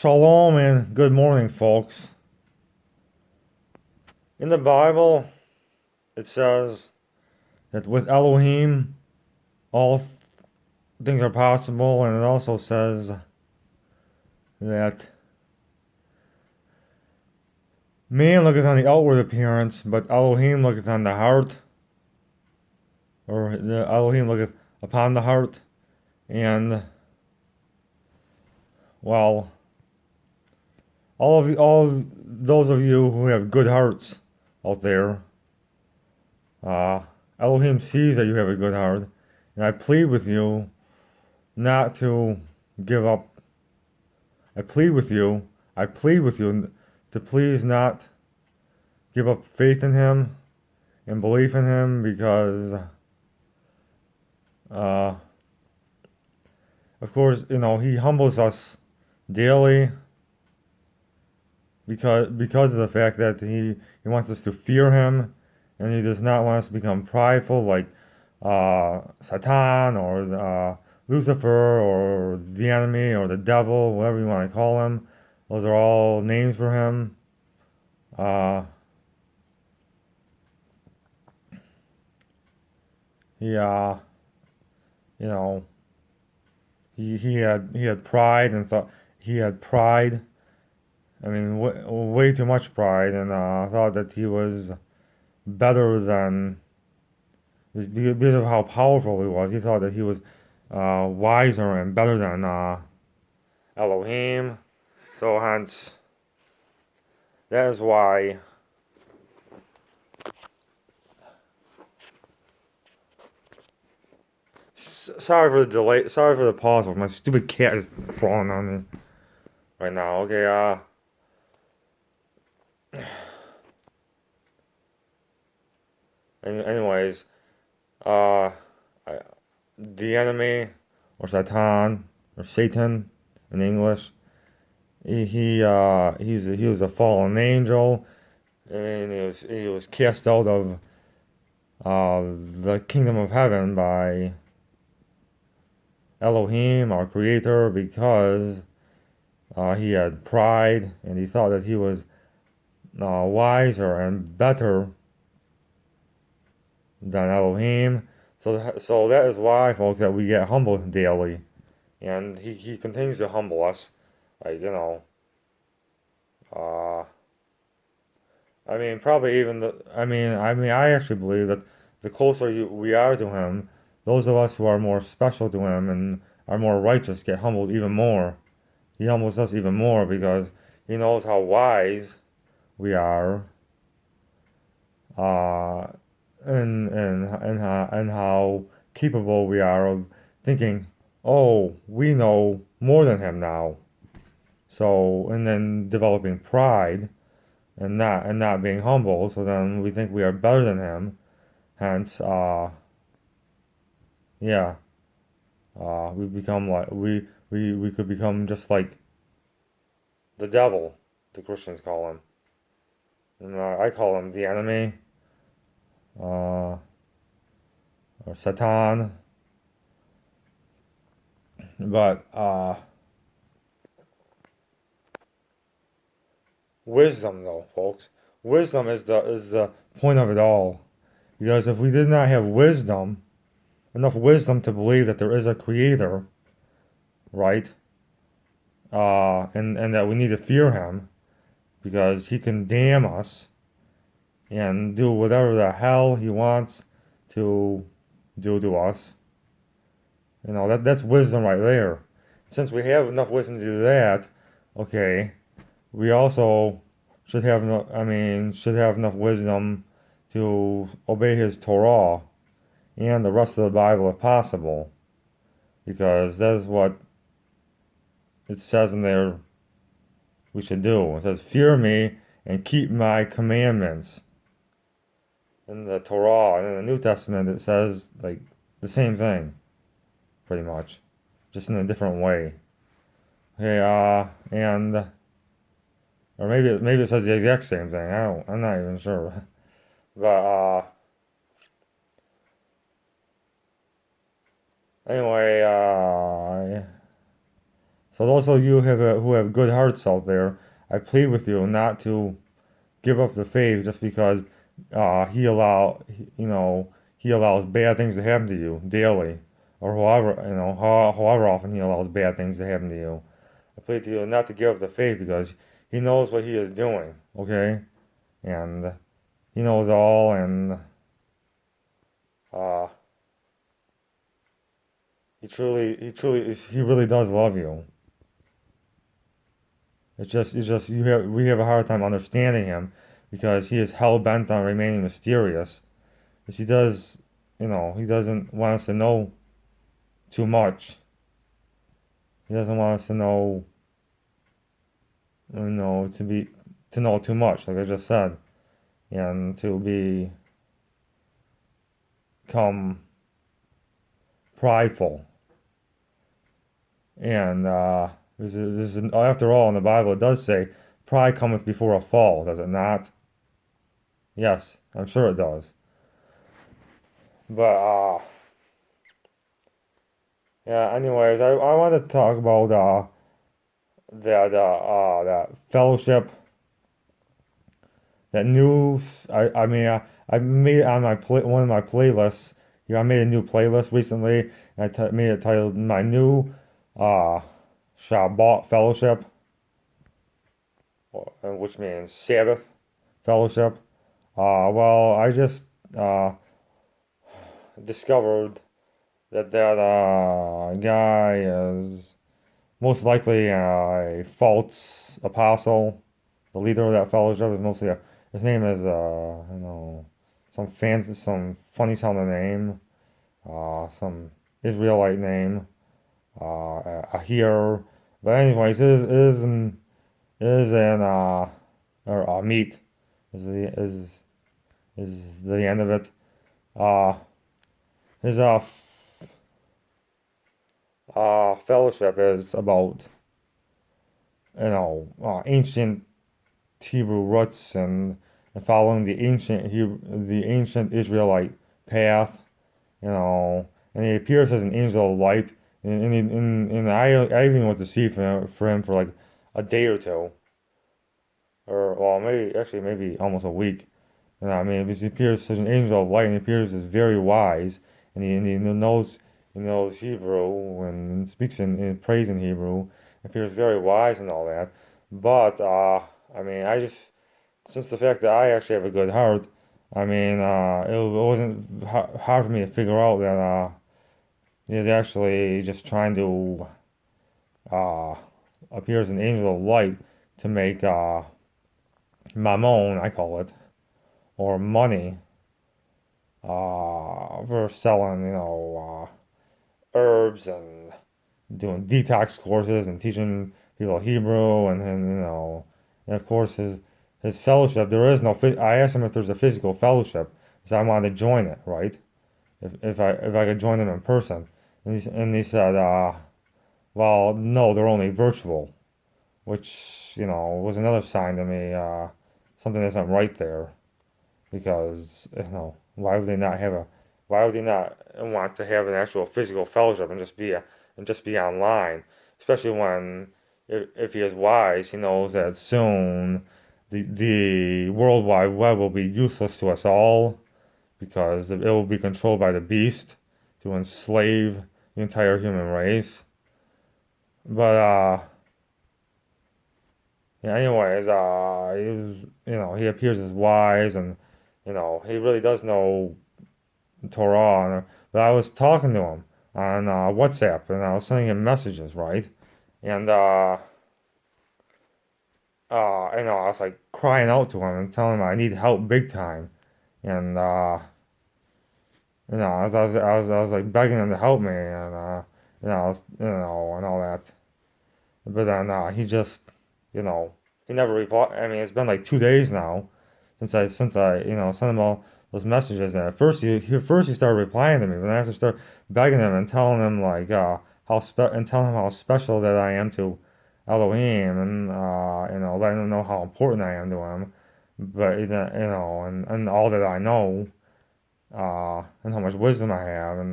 Shalom and good morning, folks. In the Bible, it says that with Elohim, all things are possible, and it also says that man looketh on the outward appearance, but Elohim looketh on the heart, or the Elohim looketh upon the heart, and well, all those of you who have good hearts out there, uh, Elohim sees that you have a good heart, and I plead with you not to give up. I plead with you to please not give up faith in Him and belief in Him because, uh, of course, He humbles us daily because of the fact that He wants us to fear Him, and He does not want us to become prideful like Satan or Lucifer or the enemy or the devil, whatever you want to call him. Those are all names for him. Uh, he you know he had pride and thought he had pride. I mean, way too much pride, and thought that he was better than because of how powerful he was. He thought that he was wiser and better than Elohim. So hence, that is why. Sorry for the delay. Sorry for the pause. My stupid cat is falling on me right now. Okay. Anyways, uh, the enemy or Satan or Satan in English. He was a fallen angel, and he was cast out of the kingdom of heaven by Elohim, our Creator, because he had pride and he thought that he was wiser and better than Elohim. So that is why, folks, that we get humbled daily, and he continues to humble us, like Uh, I mean, probably even I actually believe that the closer we are to him, those of us who are more special to him and are more righteous get humbled even more. He humbles us even more because he knows how wise we are, uh, and how capable we are of thinking, oh, we know more than him now. So, and then developing pride and not being humble. So then we think we are better than him. Hence, yeah, we become like we could become just like the devil. The Christians call him, and I call him the enemy, or Satan. But wisdom, though, folks, wisdom is the point of it all. Because if we did not have wisdom, enough wisdom to believe that there is a creator, right? And that we need to fear him because he can damn us and do whatever the hell he wants to do to us. That's wisdom right there. Since we have enough wisdom to do that, okay, we also should have enough wisdom to obey his Torah and the rest of the Bible if possible, because that is what it says in there we should do. It says, "Fear me and keep my commandments." In the Torah and in the New Testament, it says like the same thing, pretty much, just in a different way. Okay, and or maybe it says the exact same thing. I'm not even sure, but anyway, So those of you who have good hearts out there, I plead with you not to give up the faith just because he allows bad things to happen to you daily, or however often he allows bad things to happen to you. I plead to you not to give up the faith because he knows what he is doing, okay, and he knows all, and uh, he really does love you. It's just we have a hard time understanding him because he is hell bent on remaining mysterious. Because he doesn't want us to know too much. He doesn't want us to know, to know too much, like I just said, and to become prideful. And after all, in the Bible, it does say, "Pride cometh before a fall," does it not? Yes, I'm sure it does. But yeah. Anyways, I want to talk about that fellowship, that news. I made it on one of my playlists. I made a new playlist recently, and made it titled "My New uh Shabbat Fellowship," which means Sabbath fellowship. Well, I just uh discovered that guy is most likely a false apostle. The leader of that fellowship is mostly his name is some funny sounding name, some Israelite name, Ahir. But anyways, is an or meat is the end of it. Uh, his fellowship is about ancient Hebrew roots, and following the ancient Israelite path, and he appears as an angel of light, and I even went to see for him for like a day or two, or well maybe almost a week. I mean, because he appears as an angel of light, and he appears as very wise, he knows Hebrew and speaks and prays in Hebrew, appears very wise and all that. But I mean, since the fact that I actually have a good heart, I mean, it wasn't hard for me to figure out that he's actually just trying to uh, appear as an angel of light to make mammon, I call it, or money, for selling, herbs and doing detox courses and teaching people Hebrew, and of course his fellowship. There is no. I asked him if there's a physical fellowship, because I wanted to join it, right? If I could join them in person, and he said, well, no, they're only virtual, which was another sign to me, something isn't right there, because why would they not want to have an actual physical fellowship and just be online, especially when if he is wise, he knows that soon the World Wide Web will be useless to us all because it will be controlled by the beast to enslave the entire human race. But yeah, anyways, he appears as wise, and he really does know Torah. But I was talking to him on WhatsApp, and I was sending him messages, right? And I was like crying out to him and telling him I need help big time, and I was like begging him to help me, and and all that. But then he just, he never replied. I mean, it's been like 2 days now since I sent him all those messages. And at first he started replying to me, but then I have to start begging him and telling him like telling him how special that I am to Elohim, and letting him know how important I am to him. But and all that I know, and how much wisdom I have, and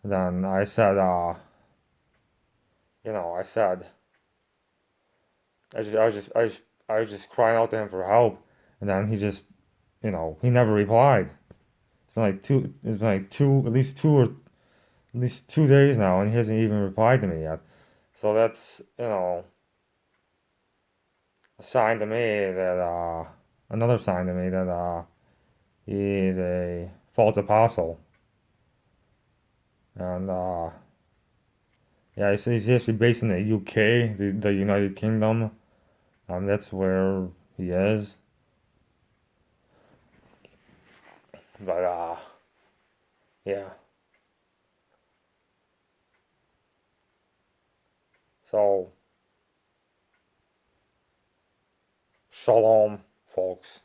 then I said, I said, I was just crying out to him for help, and then he just, he never replied. It's been like at least 2 days now, and he hasn't even replied to me yet. So that's, a sign to me that, another sign to me that, he's a false apostle. And, yeah, he's actually based in the UK, the United Kingdom. That's where he is. But, yeah. So, shalom, folks.